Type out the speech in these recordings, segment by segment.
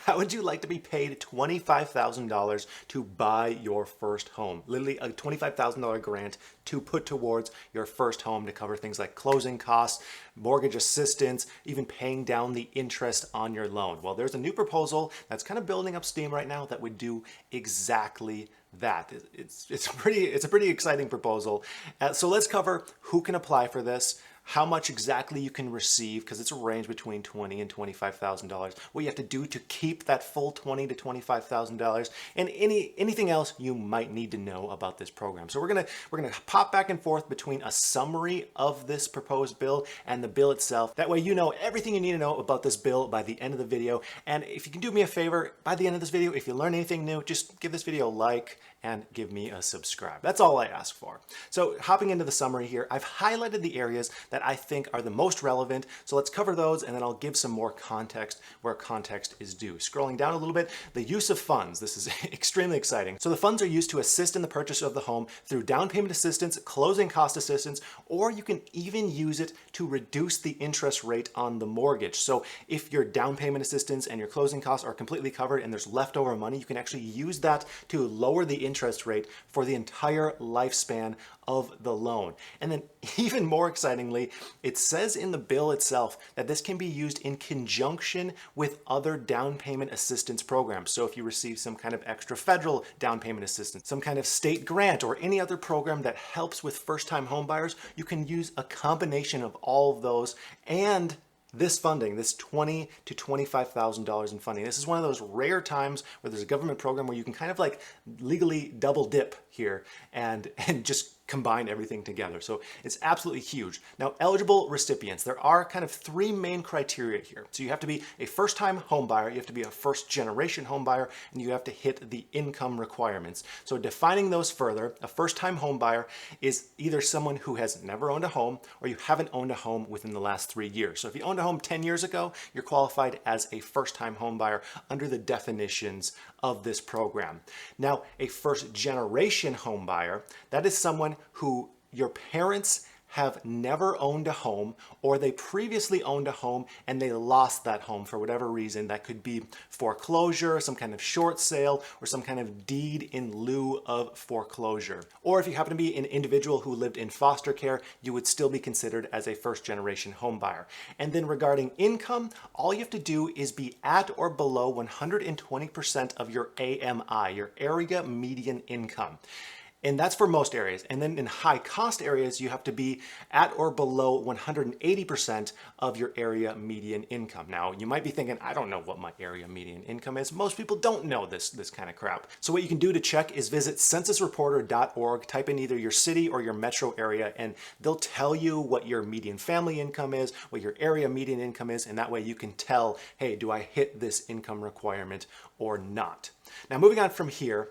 How would you like to be paid $25,000 to buy your first home? Literally a $25,000 grant to put towards your first home to cover things like closing costs, mortgage assistance, even paying down the interest on your loan. Well, there's a new proposal that's kind of building up steam right now that would do exactly that. It's a pretty exciting proposal. So let's cover who can apply for this, how much exactly you can receive, because it's a range between $20,000 and $25,000. What you have to do to keep that full $20,000 to $25,000, and anything else you might need to know about this program. So we're gonna pop back and forth between a summary of this proposed bill and the bill itself. That way you know everything you need to know about this bill by the end of the video. And if you can do me a favor, by the end of this video, if you learn anything new, just give this video a like and give me a subscribe. That's all I ask for. So hopping into the summary here, I've highlighted the areas that I think are the most relevant. So let's cover those, and then I'll give some more context where context is due. Scrolling down a little bit, the use of funds. This is extremely exciting. So the funds are used to assist in the purchase of the home through down payment assistance, closing cost assistance, or you can even use it to reduce the interest rate on the mortgage. So if your down payment assistance and your closing costs are completely covered and there's leftover money, you can actually use that to lower the interest rate for the entire lifespan of the loan. And then even more excitingly, it says in the bill itself that this can be used in conjunction with other down payment assistance programs. So if you receive some kind of extra federal down payment assistance, some kind of state grant, or any other program that helps with first-time home buyers, you can use a combination of all of those and this funding, this $20,000 to $25,000 in funding. This is one of those rare times where there's a government program where you can kind of like legally double dip here and just combine everything together. So it's absolutely huge. Now, eligible recipients, there are kind of three main criteria here. So you have to be a first-time home buyer, you have to be a first-generation home buyer, and you have to hit the income requirements. So defining those further, a first-time home buyer is either someone who has never owned a home or you haven't owned a home within the last 3 years. So if you owned a home 10 years ago, you're qualified as a first-time home buyer under the definitions of this program. Now, a first-generation home buyer, that is someone who your parents have never owned a home, or they previously owned a home and they lost that home for whatever reason. That could be foreclosure, some kind of short sale, or some kind of deed in lieu of foreclosure. Or if you happen to be an individual who lived in foster care, you would still be considered as a first-generation home buyer. And then regarding income, all you have to do is be at or below 120% of your AMI, your area median income. And that's for most areas. And then in high cost areas, you have to be at or below 180% of your area median income. Now, you might be thinking, I don't know what my area median income is. Most people don't know this kind of crap. So what you can do to check is visit censusreporter.org, type in either your city or your metro area, and they'll tell you what your median family income is, what your area median income is, and that way you can tell, hey, do I hit this income requirement or not? Now, moving on from here,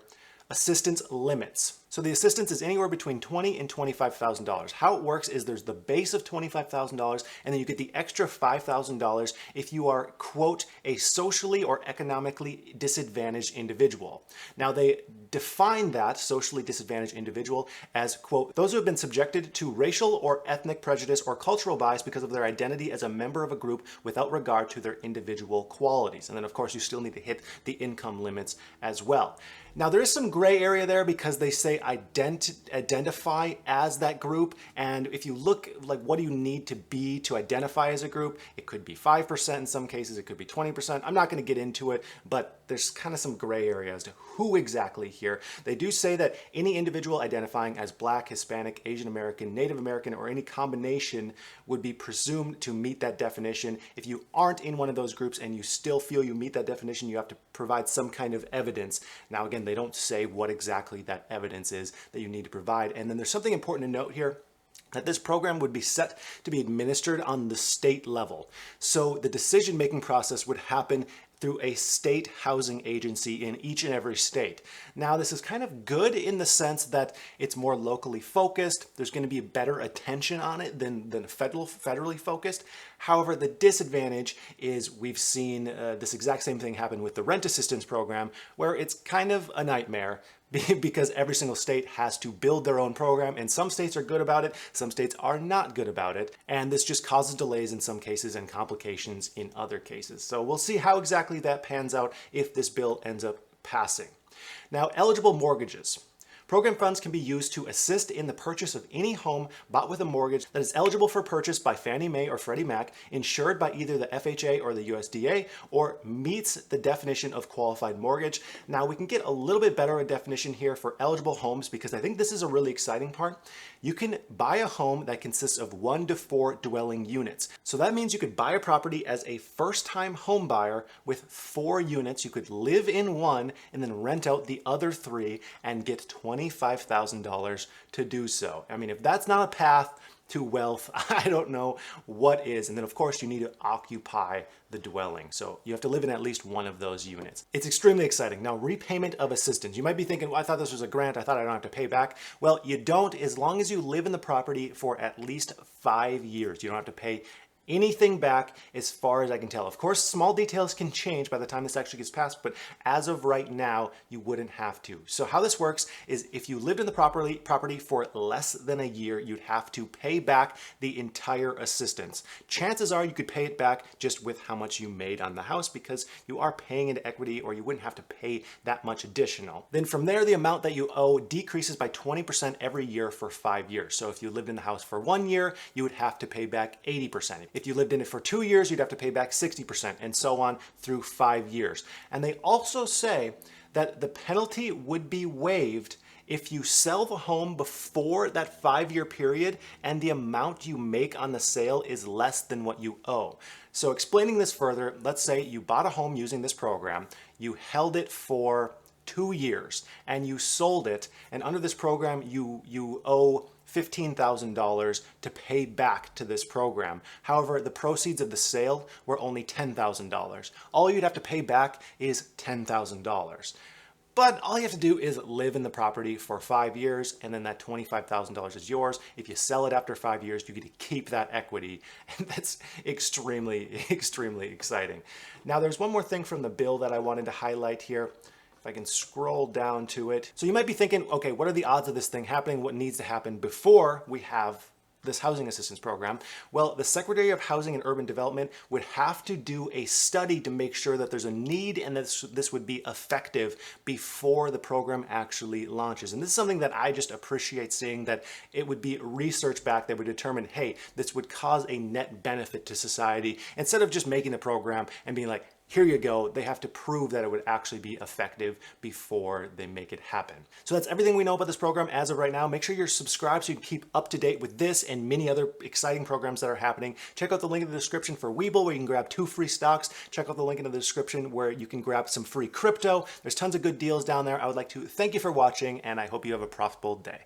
assistance limits. So the assistance is anywhere between $20,000 and $25,000. How it works is there's the base of $25,000, and then you get the extra $5,000 if you are, quote, a socially or economically disadvantaged individual. Now they define that socially disadvantaged individual as, quote, those who have been subjected to racial or ethnic prejudice or cultural bias because of their identity as a member of a group without regard to their individual qualities. And then of course you still need to hit the income limits as well. Now there is some gray area there because they say identify as that group, and if you look like what do you need to be to identify as a group, it could be 5% in some cases, it could be 20%. I'm not going to get into it, but there's kind of some gray area as to who exactly here. They do say that any individual identifying as Black, Hispanic, Asian American, Native American, or any combination would be presumed to meet that definition. If you aren't in one of those groups and you still feel you meet that definition, you have to provide some kind of evidence. Now again, they don't say what exactly that evidence is that you need to provide. And then there's something important to note here, that this program would be set to be administered on the state level. So the decision-making process would happen through a state housing agency in each and every state. Now, this is kind of good in the sense that it's more locally focused. There's going to be better attention on it than federally focused. However, the disadvantage is we've seen this exact same thing happen with the rent assistance program, where it's kind of a nightmare. because every single state has to build their own program, and some states are good about it, some states are not good about it, and this just causes delays in some cases and complications in other cases. So we'll see how exactly that pans out if this bill ends up passing. Now, eligible mortgages. Program funds can be used to assist in the purchase of any home bought with a mortgage that is eligible for purchase by Fannie Mae or Freddie Mac, insured by either the FHA or the USDA, or meets the definition of qualified mortgage. Now, we can get a little bit better a definition here for eligible homes because I think this is a really exciting part. You can buy a home that consists of 1 to 4 dwelling units. So that means you could buy a property as a first-time home buyer with 4 units. You could live in one and then rent out the other 3 and get $25,000 to do so. I mean, if that's not a path to wealth, I don't know what is. And then of course you need to occupy the dwelling. So you have to live in at least one of those units. It's extremely exciting. Now, repayment of assistance. You might be thinking, well, I thought this was a grant. I thought I don't have to pay back. Well, you don't, as long as you live in the property for at least 5 years. You don't have to pay anything back as far as I can tell. Of course, small details can change by the time this actually gets passed, but as of right now, you wouldn't have to. So how this works is if you lived in the property for less than a year, you'd have to pay back the entire assistance. Chances are you could pay it back just with how much you made on the house because you are paying into equity, or you wouldn't have to pay that much additional. Then from there, the amount that you owe decreases by 20% every year for 5 years. So if you lived in the house for 1 year, you would have to pay back 80%. If you lived in it for 2 years, you'd have to pay back 60%, and so on through 5 years. And they also say that the penalty would be waived if you sell the home before that 5-year period and the amount you make on the sale is less than what you owe. So explaining this further, let's say you bought a home using this program, you held it for 2 years and you sold it, and under this program you owe $15,000 to pay back to this program. However, the proceeds of the sale were only $10,000. All you'd have to pay back is $10,000. But all you have to do is live in the property for 5 years, and then that $25,000 is yours. If you sell it after 5 years, you get to keep that equity. And that's extremely, extremely exciting. Now, there's one more thing from the bill that I wanted to highlight here. If I can scroll down to it. So you might be thinking, okay, what are the odds of this thing happening? What needs to happen before we have this housing assistance program? Well, the Secretary of Housing and Urban Development would have to do a study to make sure that there's a need and this would be effective before the program actually launches. And this is something that I just appreciate seeing, that it would be research back that would determine, hey, this would cause a net benefit to society, instead of just making the program and being like, here you go. They have to prove that it would actually be effective before they make it happen. So that's everything we know about this program as of right now. Make sure you're subscribed so you can keep up to date with this and many other exciting programs that are happening. Check out the link in the description for Webull, where you can grab 2 free stocks. Check out the link in the description where you can grab some free crypto. There's tons of good deals down there. I would like to thank you for watching, and I hope you have a profitable day.